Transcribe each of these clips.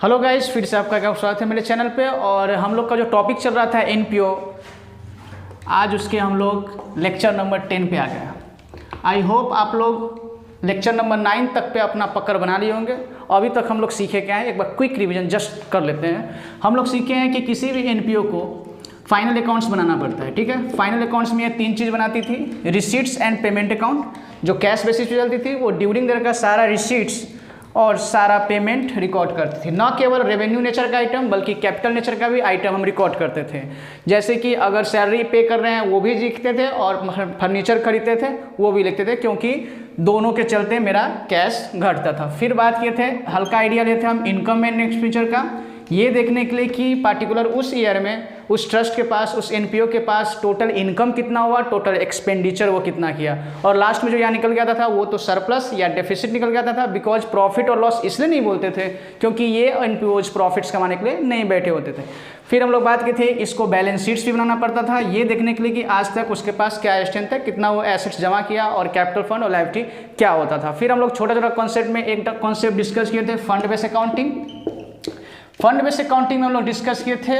Hello guys, फिर से आपका क्या स्वागत है मेरे चैनल पे। और हम लोग का जो टॉपिक चल रहा था एनपीओ, आज उसके हम लोग लेक्चर नंबर 10 पे आ गए। आई होप आप लोग लेक्चर नंबर 9 तक पे अपना पकड़ बना लिए होंगे। अभी तक हम लोग सीखे क्या है, एक बार क्विक रिवीजन जस्ट कर लेते हैं। हम लोग सीखे हैं कि किसी भी एनपीओ को फाइनल अकाउंट्स बनाना पड़ता है। ठीक है, फाइनल अकाउंट्स में ये 3 चीज़ बनाती थी। रिसीट्स एंड पेमेंट अकाउंट जो कैश बेसिस पे चलती थी, वो ड्यूरिंग द ईयर का सारा रिसीट्स और सारा पेमेंट रिकॉर्ड करते थे। न केवल रेवेन्यू नेचर का आइटम बल्कि कैपिटल नेचर का भी आइटम हम रिकॉर्ड करते थे। जैसे कि अगर सैलरी पे कर रहे हैं वो भी लिखते थे और फर्नीचर खरीदते थे वो भी लिखते थे, क्योंकि दोनों के चलते मेरा कैश घटता था। फिर बात किए थे, हल्का आइडिया लेते हम इनकम एंड एक्सपेंडिचर का, ये देखने के लिए कि पार्टिकुलर उस ईयर में उस ट्रस्ट के पास, उस एनपीओ के पास टोटल इनकम कितना हुआ, टोटल एक्सपेंडिचर वो कितना किया। और लास्ट में जो यहाँ निकल गया था वो तो सरप्लस या डेफिसिट निकल गया था। बिकॉज प्रॉफिट और लॉस इसलिए नहीं बोलते थे क्योंकि ये एनपीओज प्रॉफिट्स कमाने के लिए नहीं बैठे होते थे। फिर हम लोग बात की थी, इसको बैलेंस शीट्स भी बनाना पड़ता था, ये देखने के लिए कि आज तक उसके पास क्या स्ट्रेंथ है, कितना वो एसेट्स जमा किया और कैपिटल फंड और लायबिलिटी क्या होता था। फिर हम लोग छोटा छोटा कॉन्सेप्ट में एक कॉन्सेप्ट डिस्कस किए थे, fund based accounting. Fund based accounting में हम लोग डिस्कस किए थे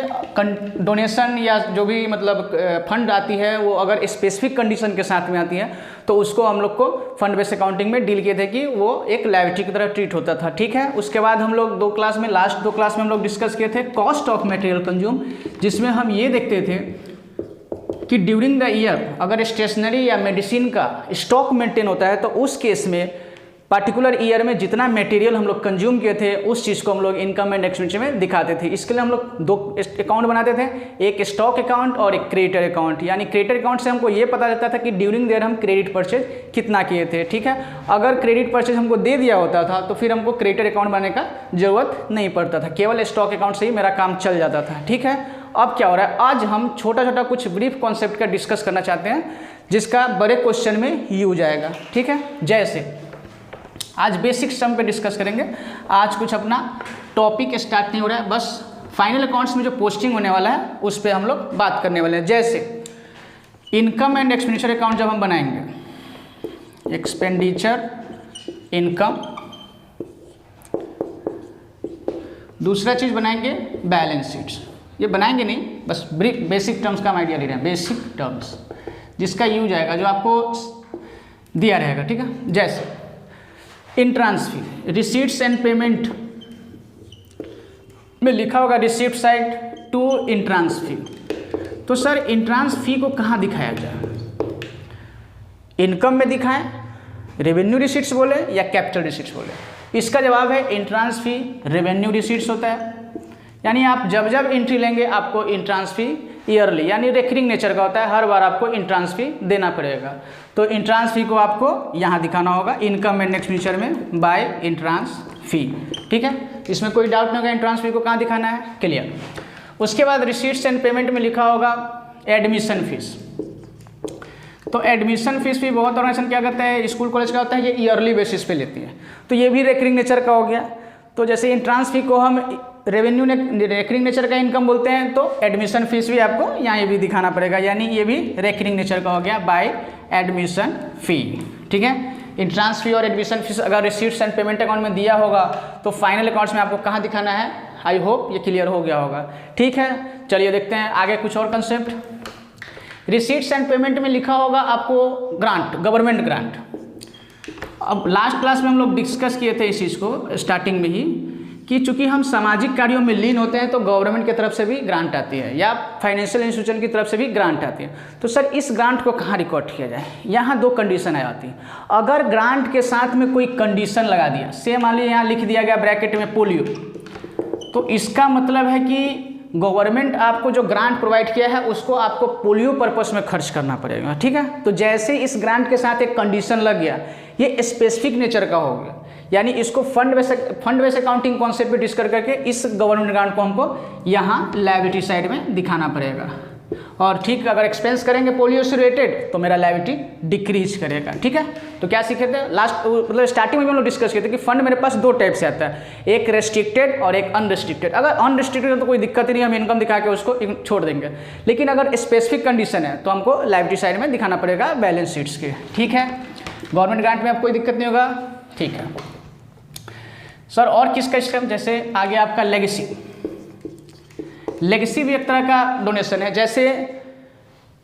डोनेशन या जो भी मतलब फंड आती है वो अगर स्पेसिफिक कंडीशन के साथ में आती है तो उसको हम लोग को फंड बेस्ड अकाउंटिंग में डील किए थे कि वो एक लायबिलिटी की तरह ट्रीट होता था। ठीक है, उसके बाद हम लोग लास्ट दो क्लास में हम लोग डिस्कस किए थे कॉस्ट ऑफ मटेरियल कंज्यूम, जिसमें हम ये देखते थे कि ड्यूरिंग द ईयर अगर स्टेशनरी या मेडिसिन का स्टॉक मेंटेन होता है तो उस केस में पार्टिकुलर ईयर में जितना मटेरियल हम लोग कंज्यूम किए थे उस चीज़ को हम लोग इनकम एंड एक्सपेंडिचर में दिखाते थे। इसके लिए हम लोग 2 अकाउंट बनाते थे, एक स्टॉक अकाउंट और एक क्रेडिटर अकाउंट। यानी क्रेडिटर अकाउंट से हमको ये पता चलता था कि ड्यूरिंग द ईयर हम क्रेडिट परचेज कितना किए थे। ठीक है, अगर क्रेडिट परचेज हमको दे दिया होता था तो फिर हमको क्रेडिटर अकाउंट बनाने का जरूरत नहीं पड़ता था, केवल स्टॉक अकाउंट से ही मेरा काम चल जाता था। ठीक है, अब क्या हो रहा है, आज हम छोटा छोटा कुछ ब्रीफ कॉन्सेप्ट का डिस्कस करना चाहते हैं जिसका बड़े क्वेश्चन में यूज आएगा। ठीक है, जैसे आज बेसिक सम पे डिस्कस करेंगे। आज कुछ अपना टॉपिक स्टार्ट नहीं हो रहा है, बस फाइनल अकाउंट्स में जो पोस्टिंग होने वाला है उस पर हम लोग बात करने वाले हैं। जैसे इनकम एंड एक्सपेंडिचर अकाउंट जब हम बनाएंगे, एक्सपेंडिचर, इनकम, दूसरा चीज़ बनाएंगे बैलेंस शीट्स। ये बनाएंगे नहीं, बस ब्रीफ बेसिक टर्म्स का हम आइडिया ले रहे हैं, बेसिक टर्म्स जिसका यूज आएगा जो आपको दिया रहेगा। ठीक है, जैसे entrance fee, receipts and payment में लिखा होगा रिसीप्ट साइड टू इंट्रांस फी। तो सर इंट्रांस फी को कहाँ दिखाया जाए, इनकम में दिखाएं, रेवेन्यू रिसीट्स बोले या कैपिटल रिसीट्स बोले? इसका जवाब है इंट्रांस फी रेवेन्यू रिसीट्स होता है। यानी आप जब जब एंट्री लेंगे आपको इंट्रांस फी ईयरली यानी रेकरिंग नेचर का होता है, हर बार आपको इंट्रांस फी देना पड़ेगा। तो इंट्रांस फी को आपको यहाँ दिखाना होगा इनकम एंड एक्सपेंडिचर में बाय इंट्रांस फी। ठीक है, इसमें कोई डाउट नहीं होगा इंट्रांस फी को कहाँ दिखाना है, क्लियर। उसके बाद रिसीट्स एंड पेमेंट में लिखा होगा एडमिशन फीस। तो एडमिशन फीस भी बहुत ऑर्गेनाइजेशन क्या करता है, स्कूल कॉलेज का होता है, ये ईयरली बेसिस पे लेती है, तो ये भी रेकरिंग नेचर का हो गया। तो जैसे इंट्रांस फी को हम रेवेन्यू रेकरिंग नेचर का इनकम बोलते हैं, तो एडमिशन फीस भी आपको यहाँ भी दिखाना पड़ेगा, यानी ये भी रेकरिंग नेचर का हो गया बाय एडमिशन फी। ठीक है, इंट्रांस फी और एडमिशन फीस अगर रिसीट्स एंड पेमेंट अकाउंट में दिया होगा तो फाइनल अकाउंट्स में आपको कहाँ दिखाना है। आई होप ये क्लियर हो गया होगा। ठीक है, चलिए देखते हैं आगे कुछ और कंसेप्ट। रिसीट्स एंड पेमेंट में लिखा होगा आपको ग्रांट, गवर्नमेंट ग्रांट। अब लास्ट क्लास में हम लोग डिस्कस किए थे इस चीज़ को स्टार्टिंग में ही कि चूंकि हम सामाजिक कार्यों में लीन होते हैं तो गवर्नमेंट की तरफ से भी ग्रांट आती है या फाइनेंशियल इंस्टीट्यूशन की तरफ से भी ग्रांट आती है। तो सर इस ग्रांट को कहाँ रिकॉर्ड किया जाए, यहाँ 2 कंडीशन आ जाती है। अगर ग्रांट के साथ में कोई कंडीशन लगा दिया, से मान लीजिए यहाँ लिख दिया गया ब्रैकेट में पोलियो, तो इसका मतलब है कि गवर्नमेंट आपको जो ग्रांट प्रोवाइड किया है उसको आपको पोलियो पर्पस में खर्च करना पड़ेगा। ठीक है, तो जैसे इस ग्रांट के साथ एक कंडीशन लग गया, ये स्पेसिफिक नेचर का हो गया, यानी इसको फंड बेस्ड अकाउंटिंग कॉन्सेप्ट पे डिस्कस करके इस गवर्नमेंट ग्रांट को हमको यहाँ लायबिलिटी साइड में दिखाना पड़ेगा। और ठीक अगर एक्सपेंस करेंगे पोलियो से रिलेटेड तो मेरा लायबिलिटी डिक्रीज करेगा। ठीक है, तो क्या सीखे थे लास्ट मतलब स्टार्टिंग में हम लोग डिस्कस किए थे कि फंड मेरे पास 2 टाइप से आता है, एक रेस्ट्रिक्टेड और एक अनरिस्ट्रिक्टेड। अगर अनरिस्ट्रिक्टेड है तो कोई दिक्कत ही नहीं, हम इनकम दिखा के उसको छोड़ देंगे, लेकिन अगर स्पेसिफिक कंडीशन है तो हमको लायबिलिटी साइड में दिखाना पड़ेगा बैलेंस शीट्स के। ठीक है, गवर्नमेंट ग्रांट में अब कोई दिक्कत नहीं होगा। ठीक है, सर और किसका स्कैम, जैसे आगे आपका लेगेसी। लेगेसी भी एक तरह का डोनेशन है। जैसे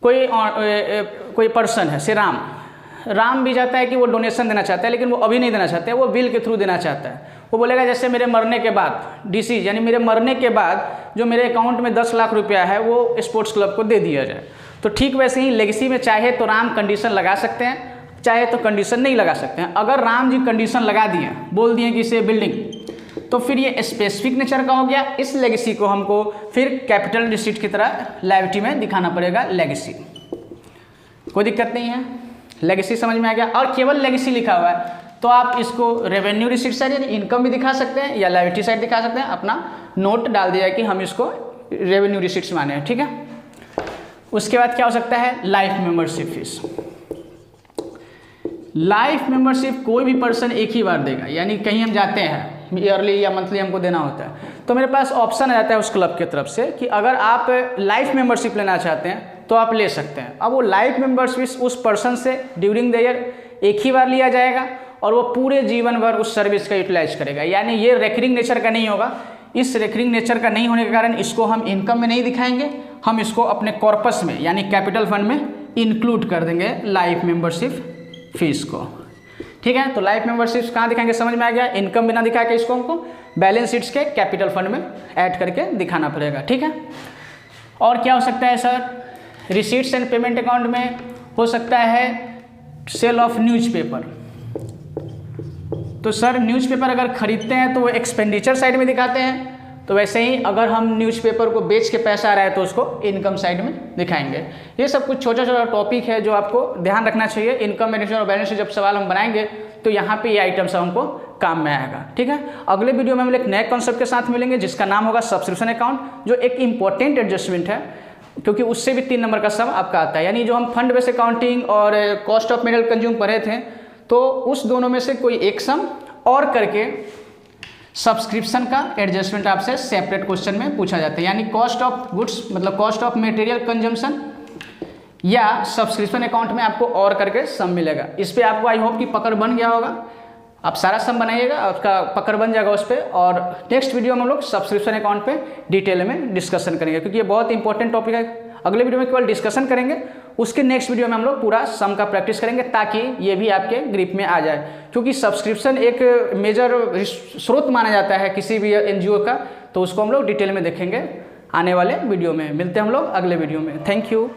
कोई पर्सन है, से राम भी जाता है कि वो डोनेशन देना चाहता है, लेकिन वो अभी नहीं देना चाहता है, वो विल के थ्रू देना चाहता है। वो बोलेगा जैसे मेरे मरने के बाद डिसीज, यानी मेरे मरने के बाद जो मेरे अकाउंट में 10 लाख रुपया है वो स्पोर्ट्स क्लब को दे दिया जाए। तो ठीक वैसे ही लेगेसी में चाहे तो राम कंडीशन लगा सकते हैं, चाहे तो कंडीशन नहीं लगा सकते हैं। अगर राम जी कंडीशन लगा दिए, बोल दिए कि इसे बिल्डिंग, तो फिर ये स्पेसिफिक नेचर का हो गया। इस लेगेसी को हमको फिर कैपिटल रिसीट की तरह लायबिलिटी में दिखाना पड़ेगा लेगेसी। कोई दिक्कत नहीं है, लेगेसी समझ में आ गया। और केवल लेगेसी लिखा हुआ है तो आप इसको रेवेन्यू रिसीट साइड यानी इनकम भी दिखा सकते हैं या लायबिलिटी साइड दिखा सकते हैं। अपना नोट डाल दिया कि हम इसको रेवेन्यू रिसीट्स माने हैं, ठीक है। उसके बाद क्या हो सकता है, life membership fees. Life membership कोई भी पर्सन एक ही बार देगा, यानी कहीं हम जाते हैं ईयरली या मंथली हमको देना होता है, तो मेरे पास ऑप्शन आ जाता है उस क्लब की तरफ से कि अगर आप लाइफ मेंबरशिप लेना चाहते हैं तो आप ले सकते हैं। अब वो लाइफ मेंबरशिप उस पर्सन से ड्यूरिंग द ईयर एक ही बार लिया जाएगा और वो पूरे जीवन भर उस सर्विस का यूटिलाइज करेगा, यानी ये रेकरिंग नेचर का नहीं होगा। इस रेकरिंग नेचर का नहीं होने के कारण इसको हम इनकम में नहीं दिखाएंगे, हम इसको अपने कॉर्पस में यानी कैपिटल फंड में इंक्लूड कर देंगे लाइफ मेंबरशिप फीस को, ठीक है। तो लाइफ मेंबरशिप कहाँ दिखाएंगे, समझ में आ गया। इनकम बिना दिखा के इसको हमको बैलेंस शीट्स के कैपिटल फंड में ऐड करके दिखाना पड़ेगा, ठीक है। और क्या हो सकता है sir, receipts and payment account में हो सकता है सेल ऑफ न्यूज़पेपर। तो सर न्यूज़पेपर अगर खरीदते हैं तो वो एक्सपेंडिचर साइड में दिखाते हैं, तो वैसे ही अगर हम न्यूज़पेपर को बेच के पैसा आ रहा है तो उसको इनकम साइड में दिखाएंगे। ये सब कुछ छोटा छोटा टॉपिक है जो आपको ध्यान रखना चाहिए। इनकम मैनेजमेंट और बैलेंस शीट जब सवाल हम बनाएंगे तो यहाँ पे ये आइटम सब हमको काम में आएगा, ठीक है। अगले वीडियो में हम एक नए कॉन्सेप्ट के साथ मिलेंगे जिसका नाम होगा सब्सक्रिप्शन अकाउंट, जो एक इंपॉर्टेंट एडजस्टमेंट है क्योंकि उससे भी 3 नंबर का सम आपका आता है। यानी जो हम फंड बेस्ड अकाउंटिंग और कॉस्ट ऑफ मिनरल कंज्यूम पढ़े थे, तो उस दोनों में से कोई एक सम और करके सब्सक्रिप्शन का एडजस्टमेंट आपसे सेपरेट क्वेश्चन में पूछा जाता है। यानी कॉस्ट ऑफ गुड्स मतलब कॉस्ट ऑफ मटेरियल कंजम्पशन या सब्सक्रिप्शन अकाउंट में आपको और करके सम मिलेगा। इस पे आपको आई होप कि पकड़ बन गया होगा। आप सारा सम बनाइएगा, आपका पकड़ बन जाएगा उस पर। और नेक्स्ट वीडियो में हम लोग सब्सक्रिप्शन अकाउंट पे डिटेल में डिस्कशन करेंगे क्योंकि ये बहुत इंपॉर्टेंट टॉपिक है। अगले वीडियो में केवल डिस्कशन करेंगे, उसके नेक्स्ट वीडियो में हम लोग पूरा सम का प्रैक्टिस करेंगे ताकि ये भी आपके ग्रिप में आ जाए, क्योंकि सब्सक्रिप्शन एक मेजर स्रोत माना जाता है किसी भी एनजीओ का। तो उसको हम लोग डिटेल में देखेंगे आने वाले वीडियो में। मिलते हैं हम लोग अगले वीडियो में। Thank you.